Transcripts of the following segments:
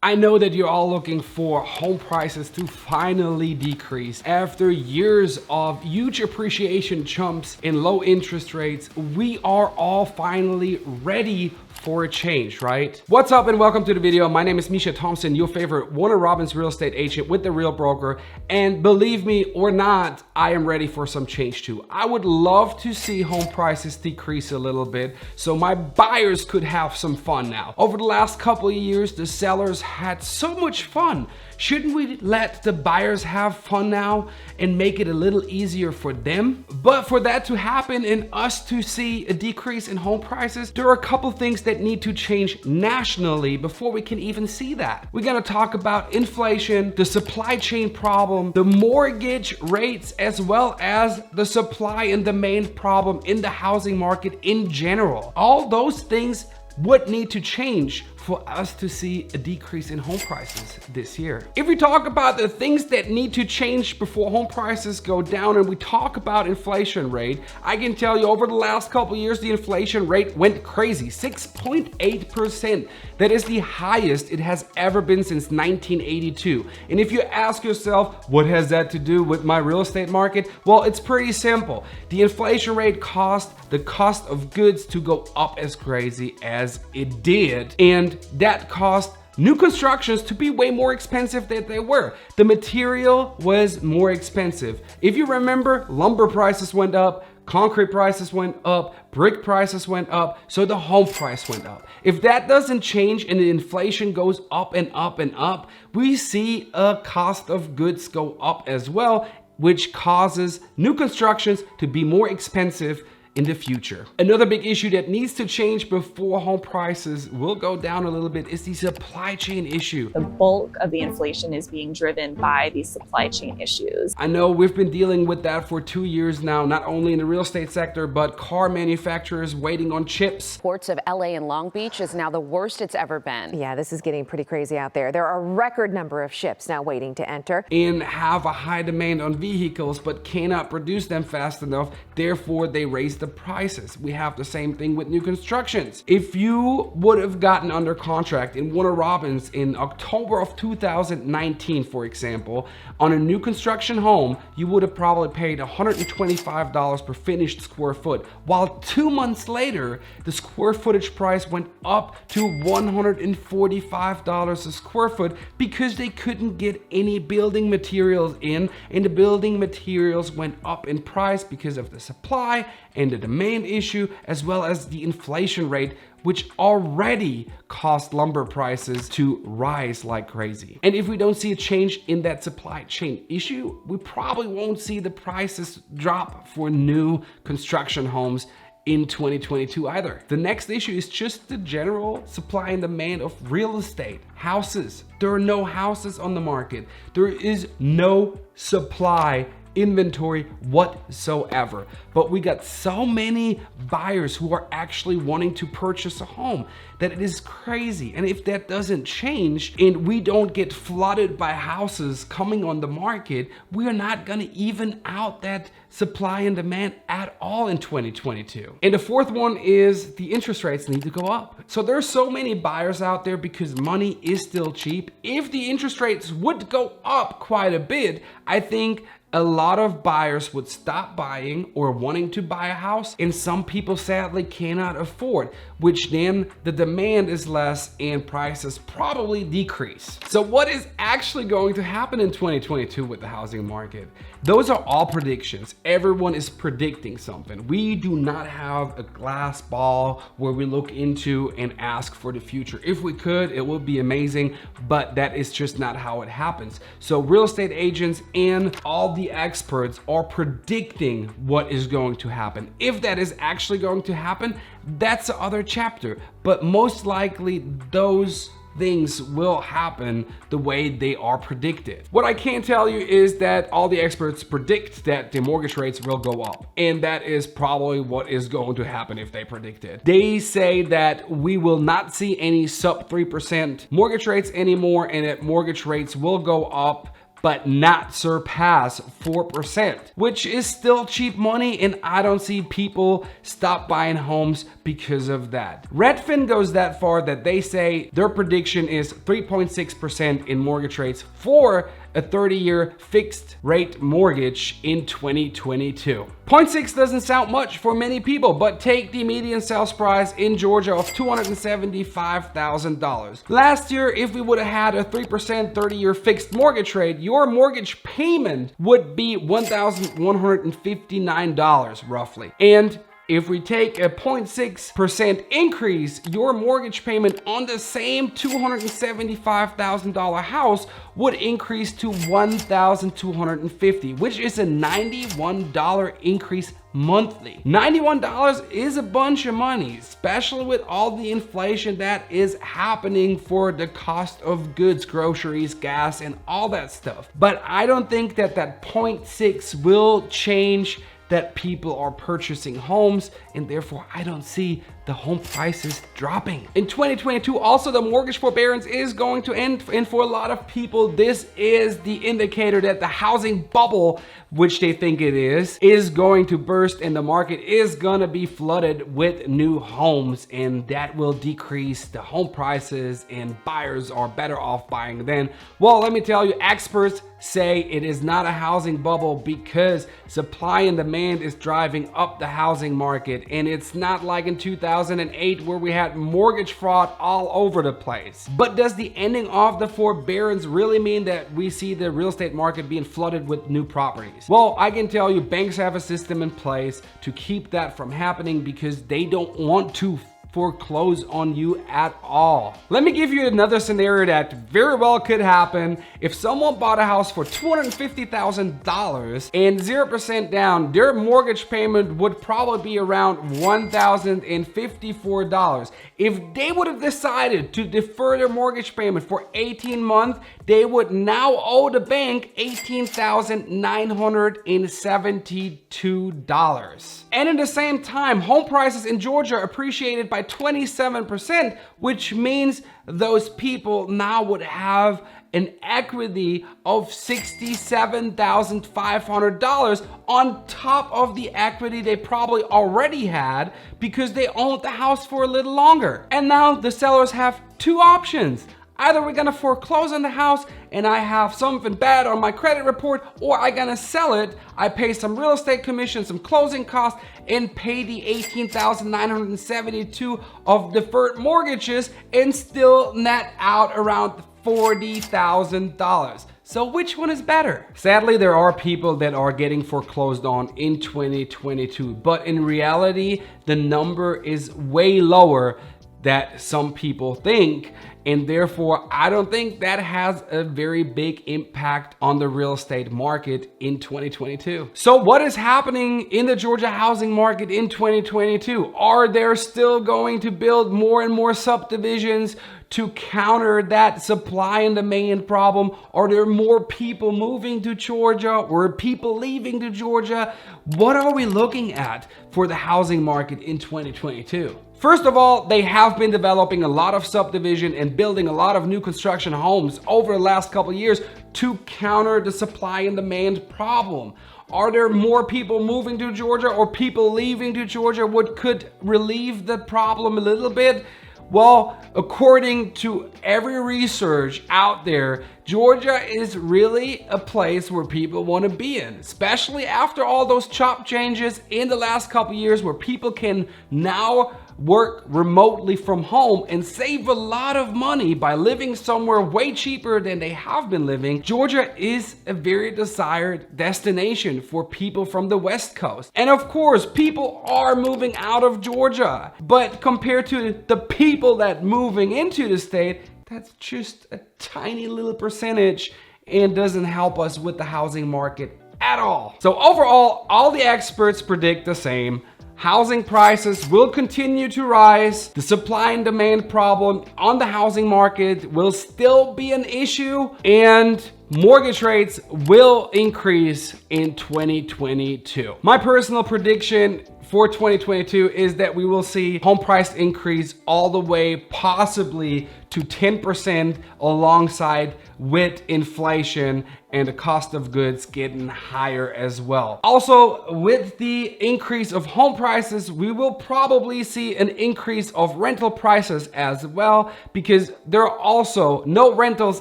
I know that you're all looking for home prices to finally decrease. After years of huge appreciation jumps and low interest rates, we are all finally ready for a change, right? What's up and welcome to the video. My name is Mischa Thompson, your favorite Warner Robins real estate agent with The Real Broker. And believe me or not, I am ready for some change too. I would love to see home prices decrease a little bit so my buyers could have some fun now. Over the last couple of years, the sellers had so much fun. Shouldn't we let the buyers have fun now and make it a little easier for them? But for that to happen and us to see a decrease in home prices, there are a couple things that need to change nationally before we can even see that. We're gonna talk about inflation, the supply chain problem, the mortgage rates, as well as the supply and demand problem in the housing market in general. All those things would need to change for us to see a decrease in home prices this year. If we talk about the things that need to change before home prices go down and we talk about inflation rate, I can tell you over the last couple of years, the inflation rate went crazy, 6.8%. That is the highest it has ever been since 1982. And if you ask yourself, what has that to do with my real estate market? Well, it's pretty simple. The inflation rate caused the cost of goods to go up as crazy as it did. And that caused new constructions to be way more expensive than they were. The material was more expensive. If you remember, lumber prices went up, concrete prices went up, brick prices went up, so the home price went up. If that doesn't change and the inflation goes up and up and up, we see a cost of goods go up as well, which causes new constructions to be more expensive in the future. Another big issue that needs to change before home prices will go down a little bit is the supply chain issue. The bulk of the inflation is being driven by these supply chain issues. I know we've been dealing with that for 2 years now, not only in the real estate sector, but car manufacturers waiting on chips. Ports of LA and Long Beach is now the worst it's ever been. Yeah, this is getting pretty crazy out there. There are a record number of ships now waiting to enter. And have a high demand on vehicles, but cannot produce them fast enough. Therefore, they raise the prices. We have the same thing with new constructions. If you would have gotten under contract in Warner Robins in October of 2019, for example, on a new construction home, you would have probably paid $125 per finished square foot, while 2 months later, the square footage price went up to $145 a square foot because they couldn't get any building materials in, and the building materials went up in price because of the supply and the demand issue, as well as the inflation rate, which already caused lumber prices to rise like crazy. And if we don't see a change in that supply chain issue, we probably won't see the prices drop for new construction homes in 2022 either. The next issue is just the general supply and demand of real estate. Houses. There are no houses on the market. There is no supply inventory whatsoever. But we got so many buyers who are actually wanting to purchase a home that it is crazy. And if that doesn't change and we don't get flooded by houses coming on the market, we are not gonna even out that supply and demand at all in 2022. And the fourth one is the interest rates need to go up. So there's so many buyers out there because money is still cheap. If the interest rates would go up quite a bit, I think a lot of buyers would stop buying or wanting to buy a house, and some people sadly cannot afford, which then the demand is less and prices probably decrease. So what is actually going to happen in 2022 with the housing market? Those are all predictions. Everyone is predicting something. We do not have a glass ball where we look into and ask for the future. If we could, it would be amazing, but that is just not how it happens. So real estate agents and all the experts are predicting what is going to happen. If that is actually going to happen, that's the other chapter. But most likely those things will happen the way they are predicted. What I can tell you is that all the experts predict that the mortgage rates will go up. And that is probably what is going to happen if they predict it. They say that we will not see any sub 3% mortgage rates anymore, and that mortgage rates will go up but not surpass 4%, which is still cheap money, and I don't see people stop buying homes because of that. Redfin goes that far that they say their prediction is 3.6% in mortgage rates for a 30-year fixed rate mortgage in 2022. 0.6 doesn't sound much for many people, but take the median sales price in Georgia of $275,000. Last year, if we would have had a 3% 30-year fixed mortgage rate, your mortgage payment would be $1,159 roughly. And if we take a 0.6% increase, your mortgage payment on the same $275,000 house would increase to $1,250, which is a $91 increase monthly. $91 is a bunch of money, especially with all the inflation that is happening for the cost of goods, groceries, gas, and all that stuff. But I don't think that 0.6 will change that people are purchasing homes, and therefore I don't see the home prices dropping. In 2022, also the mortgage forbearance is going to end, and for a lot of people, this is the indicator that the housing bubble, which they think it is going to burst, and the market is gonna be flooded with new homes, and that will decrease the home prices, and buyers are better off buying then. Well, let me tell you, experts say it is not a housing bubble because supply and demand is driving up the housing market, and it's not like in 2008 where we had mortgage fraud all over the place. But does the ending of the forbearance really mean that we see the real estate market being flooded with new properties? Well, I can tell you banks have a system in place to keep that from happening because they don't want to foreclose on you at all. Let me give you another scenario that very well could happen. If someone bought a house for $250,000 and 0% down, their mortgage payment would probably be around $1,054. If they would have decided to defer their mortgage payment for 18 months, they would now owe the bank $18,972. And in the same time, home prices in Georgia appreciated by 27%, which means those people now would have an equity of $67,500 on top of the equity they probably already had because they owned the house for a little longer. And now the sellers have two options. Either we're gonna foreclose on the house and I have something bad on my credit report, or I'm gonna sell it, I pay some real estate commission, some closing costs, and pay the $18,972 of deferred mortgages and still net out around $40,000. So which one is better? Sadly, there are people that are getting foreclosed on in 2022, but in reality, the number is way lower that some people think, and therefore I don't think that has a very big impact on the real estate market in 2022. So what is happening in the Georgia housing market in 2022? Are there still going to build more and more subdivisions to counter that supply and demand problem? Are there more people moving to Georgia or people leaving to Georgia? What are we looking at for the housing market in 2022? First of all, they have been developing a lot of subdivision and building a lot of new construction homes over the last couple of years to counter the supply and demand problem. Are there more people moving to Georgia or people leaving to Georgia? What could relieve the problem a little bit? Well, according to every research out there, Georgia is really a place where people want to be in, especially after all those chop changes in the last couple of years where people can now work remotely from home and save a lot of money by living somewhere way cheaper than they have been living. Georgia is a very desired destination for people from the West Coast. And of course, people are moving out of Georgia, but compared to the people that moving into the state, that's just a tiny little percentage and doesn't help us with the housing market at all. So overall, all the experts predict the same. Housing prices will continue to rise. The supply and demand problem on the housing market will still be an issue, and mortgage rates will increase in 2022. My personal prediction for 2022 is that we will see home price increase all the way possibly to 10% alongside with inflation and the cost of goods getting higher as well. Also, with the increase of home prices, we will probably see an increase of rental prices as well, because there are also no rentals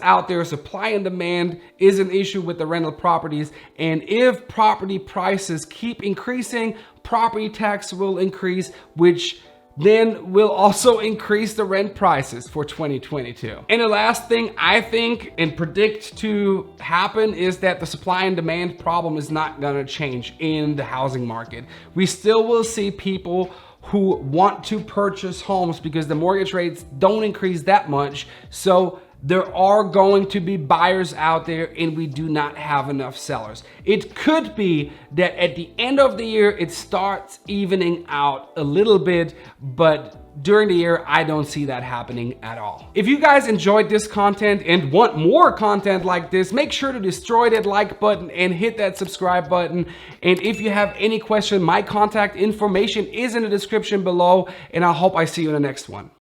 out there. Supply and demand is an issue with the rental properties. And if property prices keep increasing, property tax will increase, which then will also increase the rent prices for 2022. And the last thing I think and predict to happen is that the supply and demand problem is not gonna change in the housing market. We still will see people who want to purchase homes because the mortgage rates don't increase that much. So there are going to be buyers out there and we do not have enough sellers. It could be that at the end of the year, it starts evening out a little bit, but during the year, I don't see that happening at all. If you guys enjoyed this content and want more content like this, make sure to destroy that like button and hit that subscribe button. And if you have any question, my contact information is in the description below, and I hope I see you in the next one.